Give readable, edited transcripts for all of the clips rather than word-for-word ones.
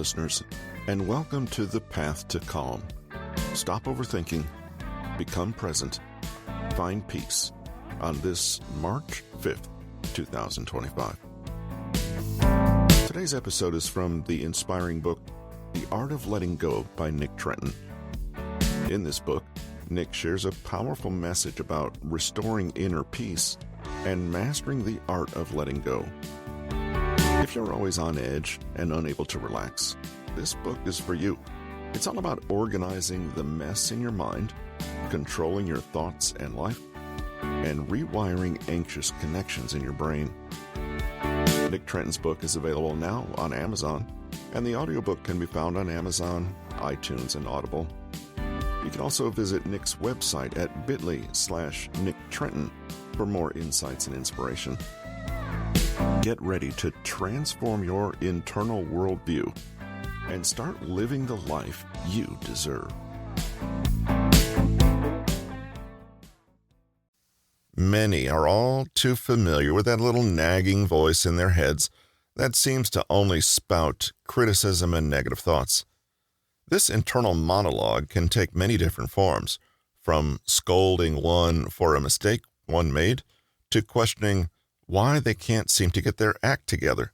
listeners, and welcome to The Path to Calm. Stop overthinking, become present, find peace on this March 5th, 2025. Today's episode is from the inspiring book, The Art of Letting Go by Nick Trenton. In this book, Nick shares a powerful message about restoring inner peace and mastering the art of letting go. If you're always on edge and unable to relax, this book is for you. It's all about organizing the mess in your mind, controlling your thoughts and life, and rewiring anxious connections in your brain. Nick Trenton's book is available now on Amazon, and the audiobook can be found on Amazon, iTunes, and Audible. You can also visit Nick's website at bit.ly/Nick Trenton for more insights and inspiration. Get ready to transform your internal worldview and start living the life you deserve. Many are all too familiar with that little nagging voice in their heads that seems to only spout criticism and negative thoughts. This internal monologue can take many different forms, from scolding one for a mistake one made to questioning why they can't seem to get their act together.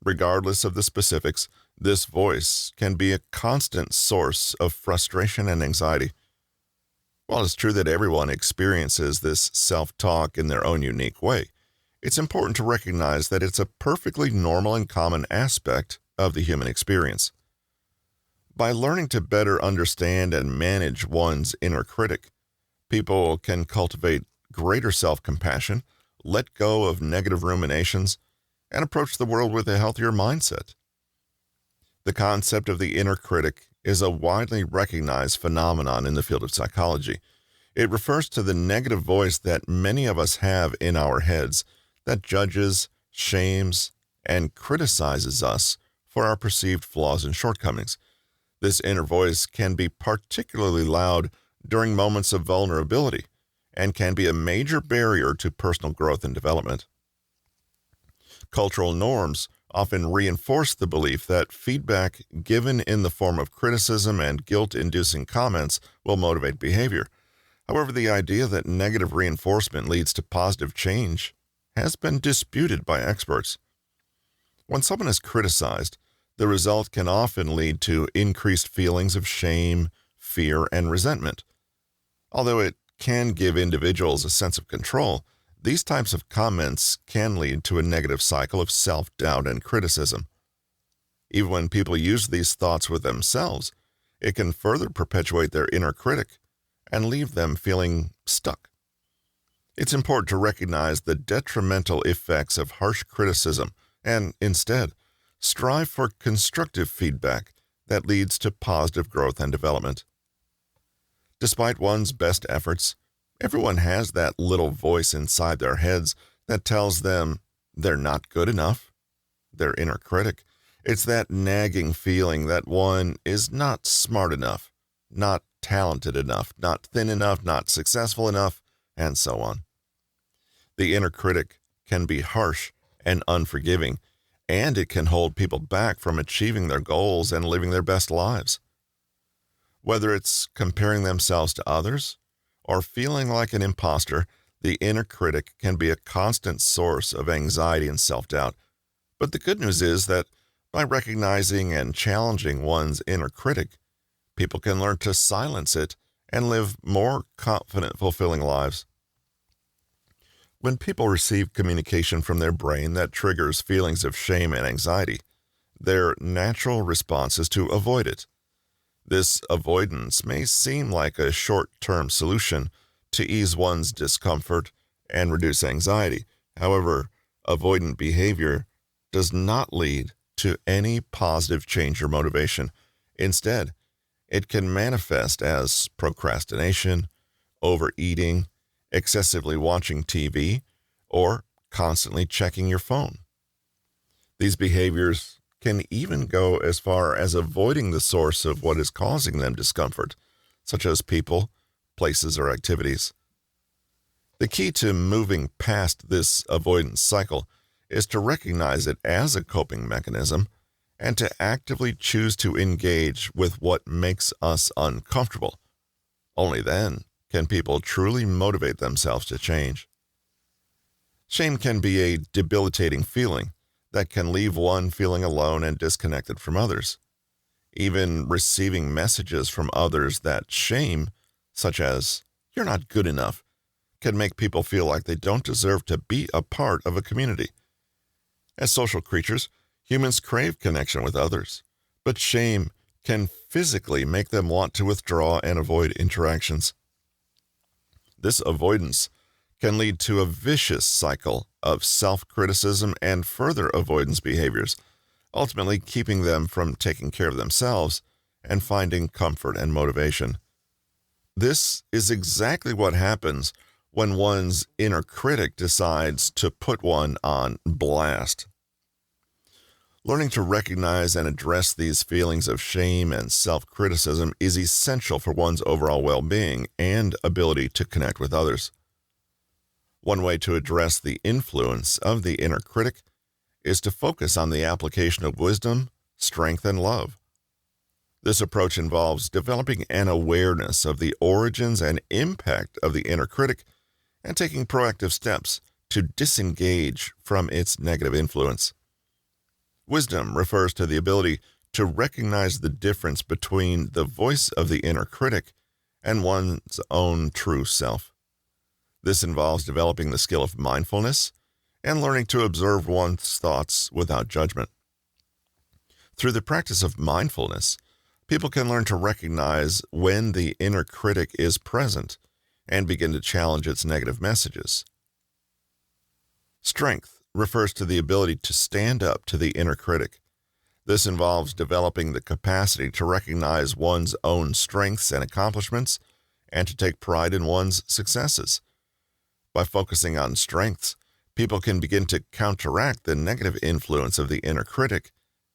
Regardless of the specifics, this voice can be a constant source of frustration and anxiety. While it's true that everyone experiences this self-talk in their own unique way, it's important to recognize that it's a perfectly normal and common aspect of the human experience. By learning to better understand and manage one's inner critic, people can cultivate greater self-compassion, let go of negative ruminations, and approach the world with a healthier mindset. The concept of the inner critic is a widely recognized phenomenon in the field of psychology. It refers to the negative voice that many of us have in our heads that judges, shames, and criticizes us for our perceived flaws and shortcomings. This inner voice can be particularly loud during moments of vulnerability and can be a major barrier to personal growth and development. Cultural norms often reinforce the belief that feedback given in the form of criticism and guilt-inducing comments will motivate behavior. However, the idea that negative reinforcement leads to positive change has been disputed by experts. When someone is criticized, the result can often lead to increased feelings of shame, fear, and resentment. Although it can give individuals a sense of control, these types of comments can lead to a negative cycle of self-doubt and criticism. Even when people use these thoughts with themselves, it can further perpetuate their inner critic and leave them feeling stuck. It's important to recognize the detrimental effects of harsh criticism and, instead, strive for constructive feedback that leads to positive growth and development. Despite one's best efforts, everyone has that little voice inside their heads that tells them they're not good enough, their inner critic. It's that nagging feeling that one is not smart enough, not talented enough, not thin enough, not successful enough, and so on. The inner critic can be harsh and unforgiving, and it can hold people back from achieving their goals and living their best lives. Whether it's comparing themselves to others or feeling like an imposter, the inner critic can be a constant source of anxiety and self-doubt. But the good news is that by recognizing and challenging one's inner critic, people can learn to silence it and live more confident, fulfilling lives. When people receive communication from their brain that triggers feelings of shame and anxiety, their natural response is to avoid it. This avoidance may seem like a short-term solution to ease one's discomfort and reduce anxiety. However, avoidant behavior does not lead to any positive change or motivation. Instead, it can manifest as procrastination, overeating, excessively watching TV, or constantly checking your phone. These behaviors can even go as far as avoiding the source of what is causing them discomfort, such as people, places, or activities. The key to moving past this avoidance cycle is to recognize it as a coping mechanism and to actively choose to engage with what makes us uncomfortable. Only then can people truly motivate themselves to change. Shame can be a debilitating feeling that can leave one feeling alone and disconnected from others. Even receiving messages from others that shame, such as, "You're not good enough," can make people feel like they don't deserve to be a part of a community. As social creatures, humans crave connection with others, but shame can physically make them want to withdraw and avoid interactions. This avoidance can lead to a vicious cycle of self-criticism and further avoidance behaviors, ultimately keeping them from taking care of themselves and finding comfort and motivation. This is exactly what happens when one's inner critic decides to put one on blast. Learning to recognize and address these feelings of shame and self-criticism is essential for one's overall well-being and ability to connect with others. One way to address the influence of the inner critic is to focus on the application of wisdom, strength, and love. This approach involves developing an awareness of the origins and impact of the inner critic and taking proactive steps to disengage from its negative influence. Wisdom refers to the ability to recognize the difference between the voice of the inner critic and one's own true self. This involves developing the skill of mindfulness and learning to observe one's thoughts without judgment. Through the practice of mindfulness, people can learn to recognize when the inner critic is present and begin to challenge its negative messages. Strength refers to the ability to stand up to the inner critic. This involves developing the capacity to recognize one's own strengths and accomplishments and to take pride in one's successes. By focusing on strengths, people can begin to counteract the negative influence of the inner critic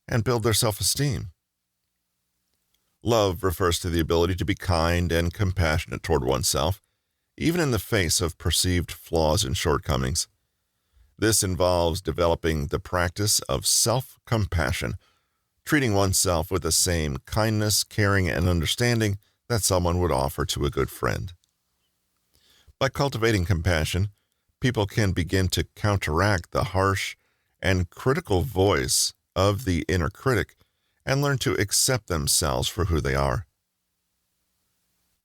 and build their self-esteem. Love refers to the ability to be kind and compassionate toward oneself, even in the face of perceived flaws and shortcomings. This involves developing the practice of self-compassion, treating oneself with the same kindness, caring, and understanding that someone would offer to a good friend. By cultivating compassion, people can begin to counteract the harsh and critical voice of the inner critic and learn to accept themselves for who they are.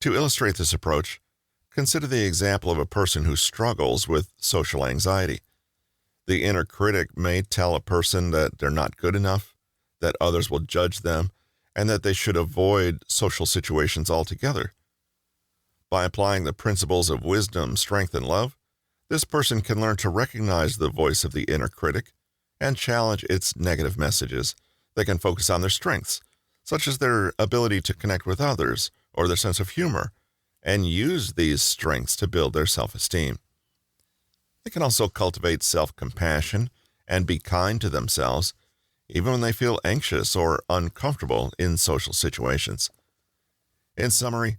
To illustrate this approach, consider the example of a person who struggles with social anxiety. The inner critic may tell a person that they're not good enough, that others will judge them, and that they should avoid social situations altogether. By applying the principles of wisdom, strength, and love, this person can learn to recognize the voice of the inner critic and challenge its negative messages. They can focus on their strengths, such as their ability to connect with others or their sense of humor, and use these strengths to build their self-esteem. They can also cultivate self-compassion and be kind to themselves, even when they feel anxious or uncomfortable in social situations. In summary,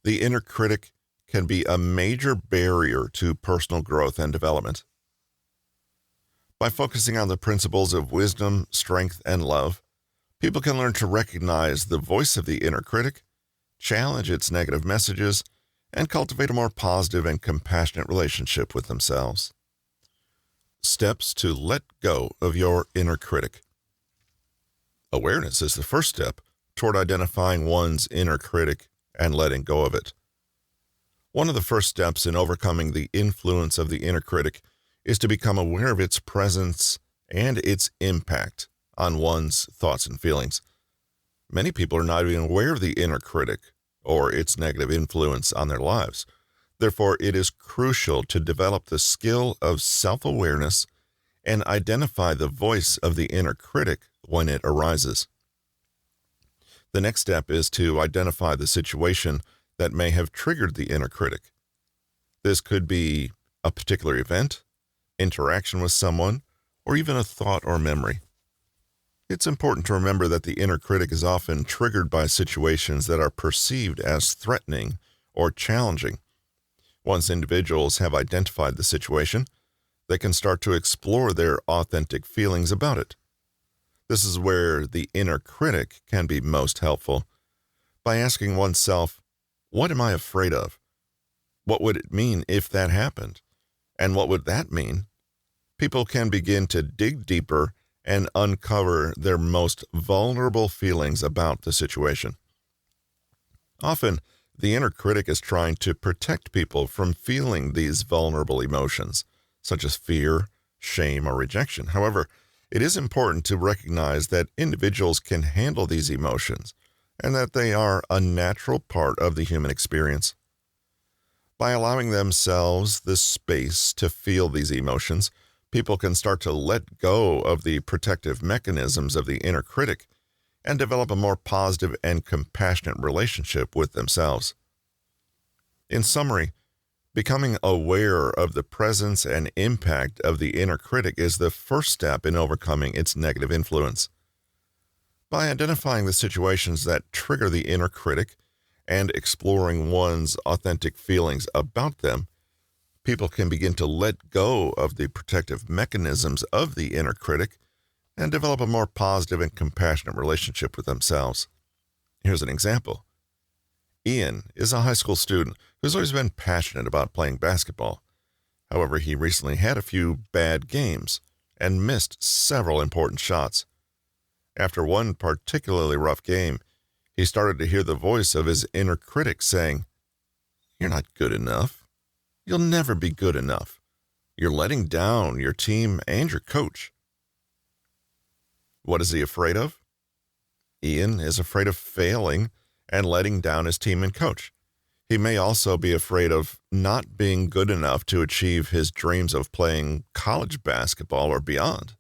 the inner critic can be a major barrier to personal growth and development. By focusing on the principles of wisdom, strength, and love, people can learn to recognize the voice of the inner critic, challenge its negative messages, and cultivate a more positive and compassionate relationship with themselves. Steps to let go of your inner critic. Awareness is the first step toward identifying one's inner critic and letting go of it. One of the first steps in overcoming the influence of the inner critic is to become aware of its presence and its impact on one's thoughts and feelings. Many people are not even aware of the inner critic or its negative influence on their lives. Therefore, it is crucial to develop the skill of self-awareness and identify the voice of the inner critic when it arises. The next step is to identify the situation that may have triggered the inner critic. This could be a particular event, interaction with someone, or even a thought or memory. It's important to remember that the inner critic is often triggered by situations that are perceived as threatening or challenging. Once individuals have identified the situation, they can start to explore their authentic feelings about it. This is where the inner critic can be most helpful. By asking oneself, what am I afraid of? What would it mean if that happened? And what would that mean? People can begin to dig deeper and uncover their most vulnerable feelings about the situation. Often, the inner critic is trying to protect people from feeling these vulnerable emotions, such as fear, shame, or rejection. However, it is important to recognize that individuals can handle these emotions and that they are a natural part of the human experience. By allowing themselves the space to feel these emotions, people can start to let go of the protective mechanisms of the inner critic and develop a more positive and compassionate relationship with themselves. In summary, becoming aware of the presence and impact of the inner critic is the first step in overcoming its negative influence. By identifying the situations that trigger the inner critic and exploring one's authentic feelings about them, people can begin to let go of the protective mechanisms of the inner critic and develop a more positive and compassionate relationship with themselves. Here's an example. Ian is a high school student who's always been passionate about playing basketball. However, he recently had a few bad games and missed several important shots. After one particularly rough game, he started to hear the voice of his inner critic saying, "You're not good enough. You'll never be good enough. You're letting down your team and your coach." What is he afraid of? Ian is afraid of failing and letting down his team and coach. He may also be afraid of not being good enough to achieve his dreams of playing college basketball or beyond.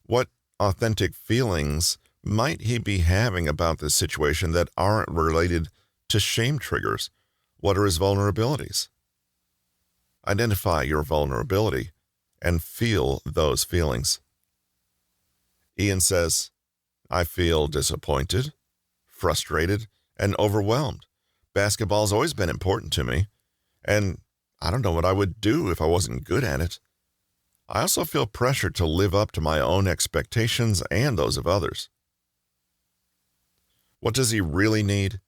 What authentic feelings might he be having about this situation that aren't related to shame triggers? What are his vulnerabilities? Identify your vulnerability and feel those feelings. Ian says, "I feel disappointed, frustrated, and overwhelmed. Basketball's always been important to me, and I don't know what I would do if I wasn't good at it. I also feel pressure to live up to my own expectations and those of others." What does he really need?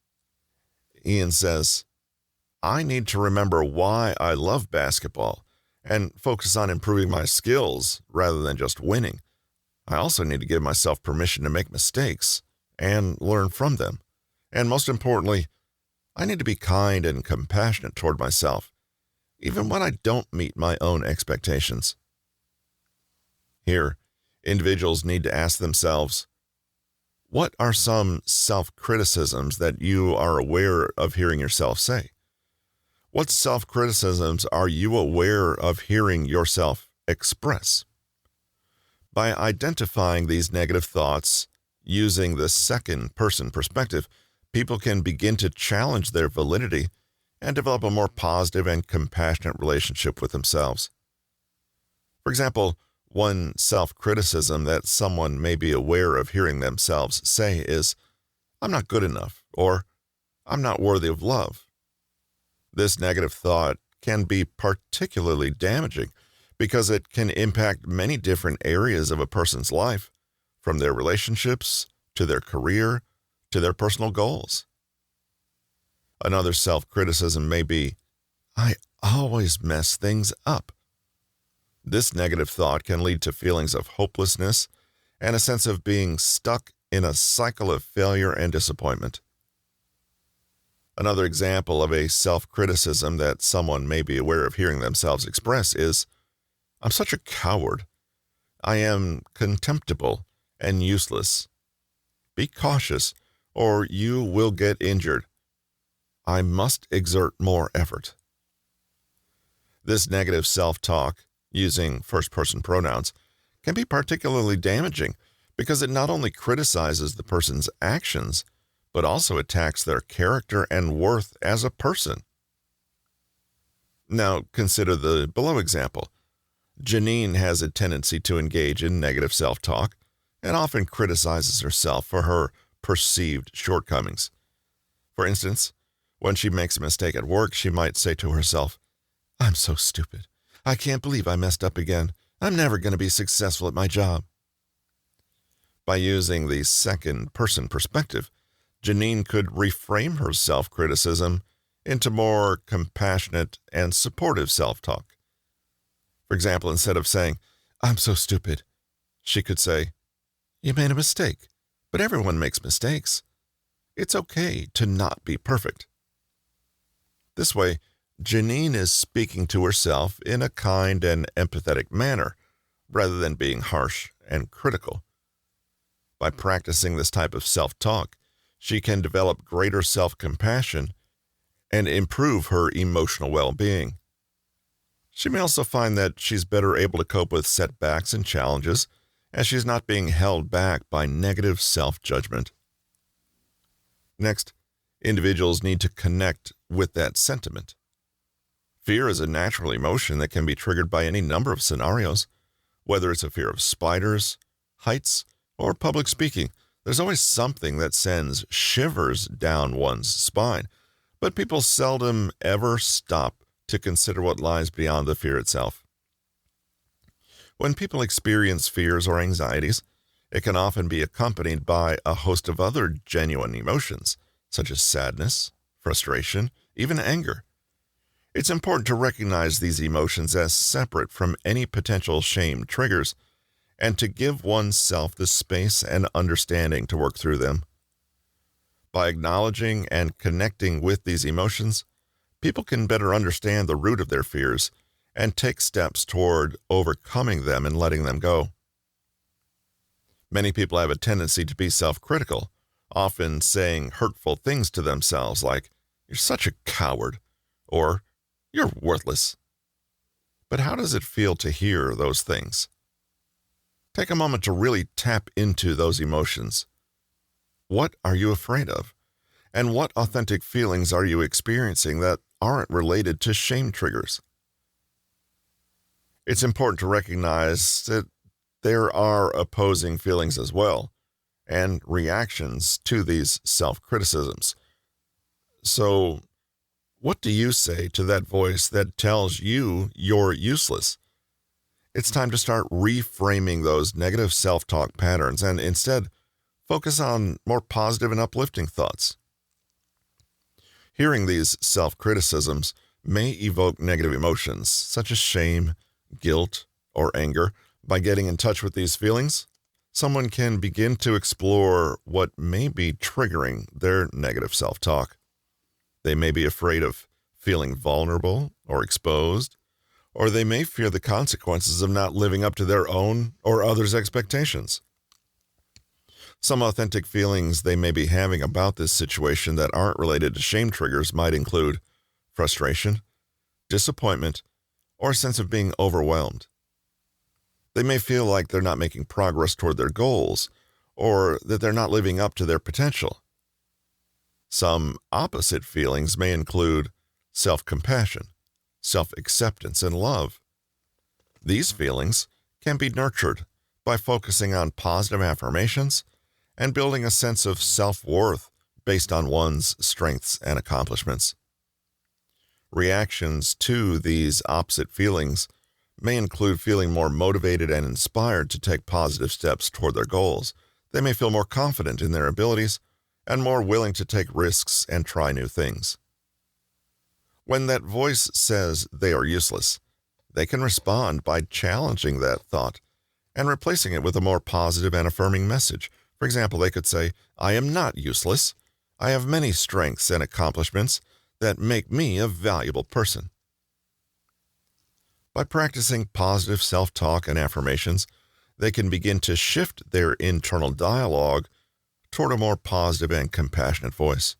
Ian says, "I need to remember why I love basketball and focus on improving my skills rather than just winning. I also need to give myself permission to make mistakes and learn from them. And most importantly, I need to be kind and compassionate toward myself, even when I don't meet my own expectations." Here, individuals need to ask themselves, what are some self-criticisms that you are aware of hearing yourself say? What self-criticisms are you aware of hearing yourself express? By identifying these negative thoughts using the second-person perspective, people can begin to challenge their validity and develop a more positive and compassionate relationship with themselves. For example, one self-criticism that someone may be aware of hearing themselves say is, "I'm not good enough," or "I'm not worthy of love." This negative thought can be particularly damaging because it can impact many different areas of a person's life, from their relationships to their career to their personal goals. Another self-criticism may be, "I always mess things up." This negative thought can lead to feelings of hopelessness and a sense of being stuck in a cycle of failure and disappointment. Another example of a self-criticism that someone may be aware of hearing themselves express is, "I'm such a coward. I am contemptible and useless. Be cautious or you will get injured. I must exert more effort." This negative self-talk, using first-person pronouns, can be particularly damaging because it not only criticizes the person's actions, but also attacks their character and worth as a person. Now, consider the below example. Janine has a tendency to engage in negative self-talk and often criticizes herself for her perceived shortcomings. For instance, when she makes a mistake at work, she might say to herself, "I'm so stupid. I can't believe I messed up again. I'm never going to be successful at my job." By using the second-person perspective, Janine could reframe her self-criticism into more compassionate and supportive self-talk. For example, instead of saying, "I'm so stupid," she could say, "You made a mistake, but everyone makes mistakes. It's okay to not be perfect." This way, Janine is speaking to herself in a kind and empathetic manner, rather than being harsh and critical. By practicing this type of self-talk, she can develop greater self-compassion and improve her emotional well-being. She may also find that she's better able to cope with setbacks and challenges, as she's not being held back by negative self-judgment. Next, individuals need to connect with that sentiment. Fear is a natural emotion that can be triggered by any number of scenarios. Whether it's a fear of spiders, heights, or public speaking, there's always something that sends shivers down one's spine, but people seldom ever stop to consider what lies beyond the fear itself. When people experience fears or anxieties, it can often be accompanied by a host of other genuine emotions, such as sadness, frustration, even anger. It's important to recognize these emotions as separate from any potential shame triggers, and to give oneself the space and understanding to work through them. By acknowledging and connecting with these emotions, people can better understand the root of their fears and take steps toward overcoming them and letting them go. Many people have a tendency to be self-critical, often saying hurtful things to themselves like, "You're such a coward," or "You're worthless." But how does it feel to hear those things? Take a moment to really tap into those emotions. What are you afraid of? And what authentic feelings are you experiencing that aren't related to shame triggers? It's important to recognize that there are opposing feelings as well, and reactions to these self-criticisms. So, what do you say to that voice that tells you you're useless? It's time to start reframing those negative self-talk patterns and instead focus on more positive and uplifting thoughts. Hearing these self-criticisms may evoke negative emotions such as shame, guilt, or anger. By getting in touch with these feelings, someone can begin to explore what may be triggering their negative self-talk. They may be afraid of feeling vulnerable or exposed, or they may fear the consequences of not living up to their own or others' expectations. Some authentic feelings they may be having about this situation that aren't related to shame triggers might include frustration, disappointment, or a sense of being overwhelmed. They may feel like they're not making progress toward their goals, or that they're not living up to their potential. Some opposite feelings may include self-compassion, self-acceptance, and love. These feelings can be nurtured by focusing on positive affirmations and building a sense of self-worth based on one's strengths and accomplishments. Reactions to these opposite feelings may include feeling more motivated and inspired to take positive steps toward their goals. They may feel more confident in their abilities and more willing to take risks and try new things. When that voice says they are useless, they can respond by challenging that thought and replacing it with a more positive and affirming message. For example, they could say, "I am not useless. I have many strengths and accomplishments that make me a valuable person." By practicing positive self-talk and affirmations, they can begin to shift their internal dialogue toward a more positive and compassionate voice.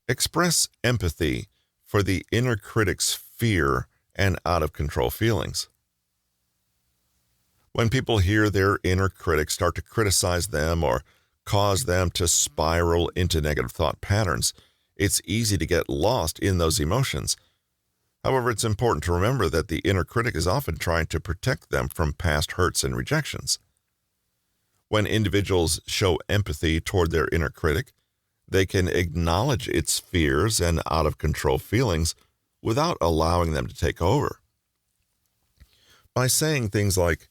Express empathy for the inner critic's fear and out-of-control feelings. When people hear their inner critic start to criticize them or cause them to spiral into negative thought patterns, it's easy to get lost in those emotions. However, it's important to remember that the inner critic is often trying to protect them from past hurts and rejections. When individuals show empathy toward their inner critic, they can acknowledge its fears and out-of-control feelings without allowing them to take over. By saying things like,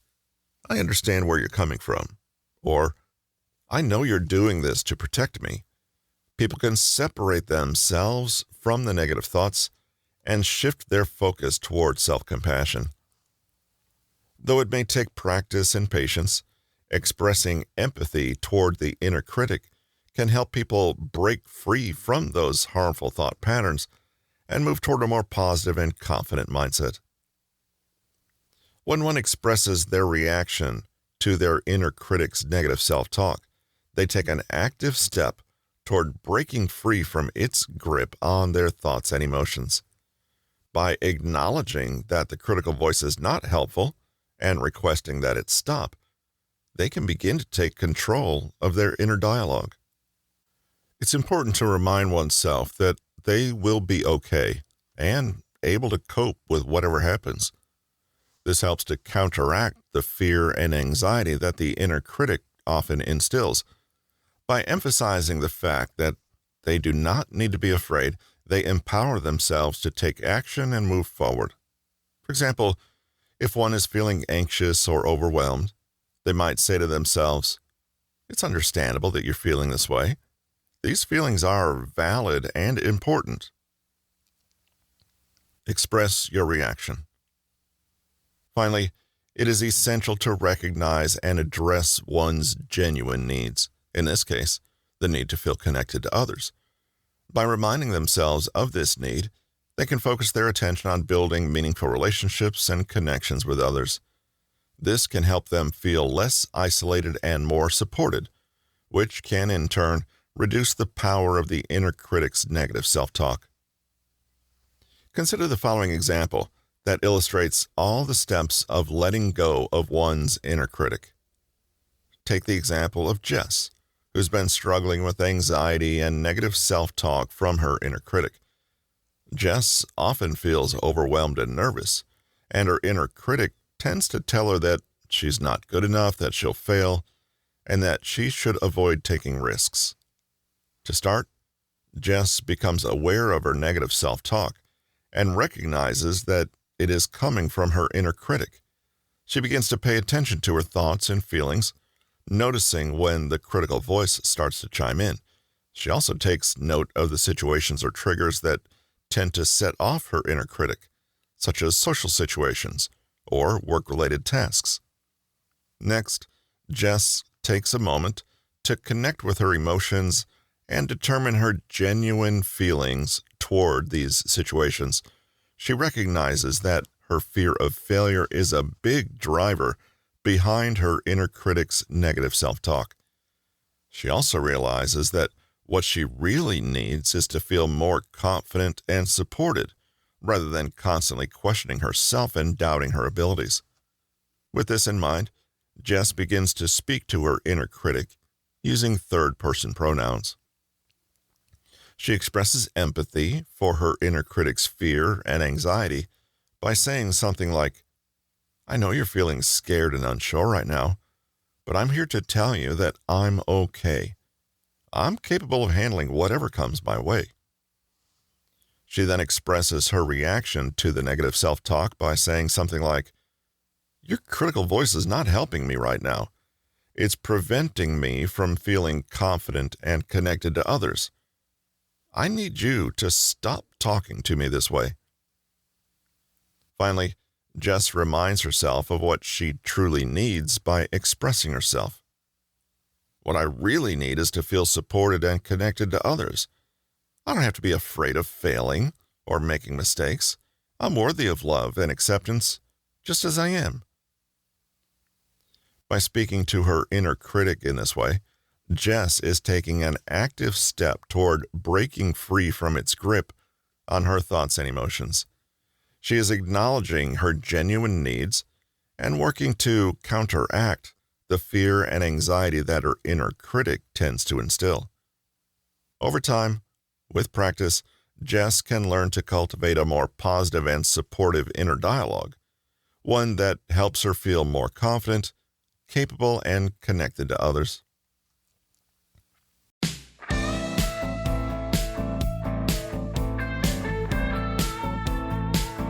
I understand where you're coming from, or I know you're doing this to protect me. People can separate themselves from the negative thoughts and shift their focus toward self-compassion. Though it may take practice and patience, expressing empathy toward the inner critic can help people break free from those harmful thought patterns and move toward a more positive and confident mindset. When one expresses their reaction to their inner critic's negative self-talk, they take an active step toward breaking free from its grip on their thoughts and emotions. By acknowledging that the critical voice is not helpful and requesting that it stop, they can begin to take control of their inner dialogue. It's important to remind oneself that they will be okay and able to cope with whatever happens. This helps to counteract the fear and anxiety that the inner critic often instills. By emphasizing the fact that they do not need to be afraid, they empower themselves to take action and move forward. For example, if one is feeling anxious or overwhelmed, they might say to themselves, "It's understandable that you're feeling this way. These feelings are valid and important." Express your reaction. Finally, it is essential to recognize and address one's genuine needs. In this case, the need to feel connected to others. By reminding themselves of this need, they can focus their attention on building meaningful relationships and connections with others. This can help them feel less isolated and more supported, which can in turn reduce the power of the inner critic's negative self-talk. Consider the following example that illustrates all the steps of letting go of one's inner critic. Take the example of Jess, who's been struggling with anxiety and negative self-talk from her inner critic. Jess often feels overwhelmed and nervous, and her inner critic tends to tell her that she's not good enough, that she'll fail, and that she should avoid taking risks. To start, Jess becomes aware of her negative self-talk and recognizes that it is coming from her inner critic. She begins to pay attention to her thoughts and feelings, noticing when the critical voice starts to chime in. She also takes note of the situations or triggers that tend to set off her inner critic, such as social situations or work-related tasks. Next, Jess takes a moment to connect with her emotions and determine her genuine feelings toward these situations. She recognizes that her fear of failure is a big driver behind her inner critic's negative self-talk. She also realizes that what she really needs is to feel more confident and supported, rather than constantly questioning herself and doubting her abilities. With this in mind, Jess begins to speak to her inner critic using third-person pronouns. She expresses empathy for her inner critic's fear and anxiety by saying something like, "I know you're feeling scared and unsure right now, but I'm here to tell you that I'm okay. I'm capable of handling whatever comes my way." She then expresses her reaction to the negative self-talk by saying something like, "Your critical voice is not helping me right now. It's preventing me from feeling confident and connected to others. I need you to stop talking to me this way." Finally, Jess reminds herself of what she truly needs by expressing herself. "What I really need is to feel supported and connected to others. I don't have to be afraid of failing or making mistakes. I'm worthy of love and acceptance, just as I am." By speaking to her inner critic in this way, Jess is taking an active step toward breaking free from its grip on her thoughts and emotions. She is acknowledging her genuine needs and working to counteract the fear and anxiety that her inner critic tends to instill. Over time, with practice, Jess can learn to cultivate a more positive and supportive inner dialogue, one that helps her feel more confident, capable, and connected to others.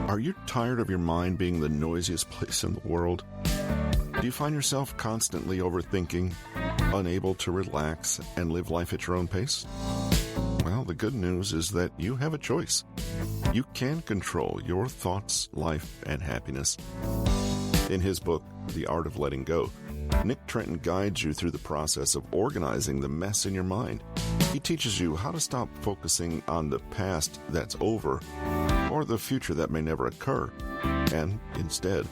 Are you tired of your mind being the noisiest place in the world? Do you find yourself constantly overthinking, unable to relax and live life at your own pace? Well, the good news is that you have a choice. You can control your thoughts, life, and happiness. In his book, The Art of Letting Go, Nick Trenton guides you through the process of organizing the mess in your mind. He teaches you how to stop focusing on the past that's over or the future that may never occur, and instead,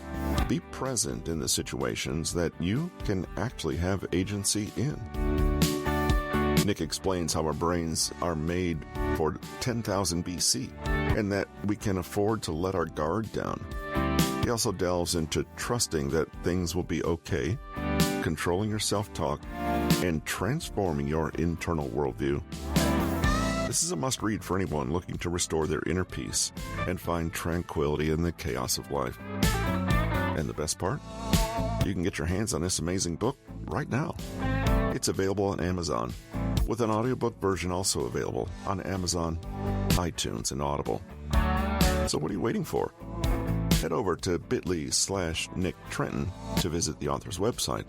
be present in the situations that you can actually have agency in. Nick explains how our brains are made for 10,000 BC and that we can afford to let our guard down. He also delves into trusting that things will be okay, controlling your self-talk, and transforming your internal worldview. This is a must-read for anyone looking to restore their inner peace and find tranquility in the chaos of life. And the best part? You can get your hands on this amazing book right now. It's available on Amazon, with an audiobook version also available on Amazon, iTunes, and Audible. So what are you waiting for? Head over to bit.ly/Nick Trenton to visit the author's website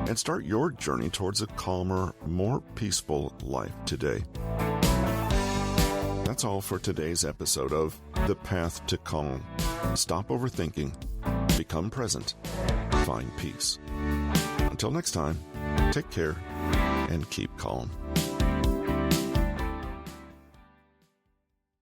and start your journey towards a calmer, more peaceful life today. That's all for today's episode of The Path to Calm. Stop overthinking, become present, find peace. Until next time, take care and keep calm.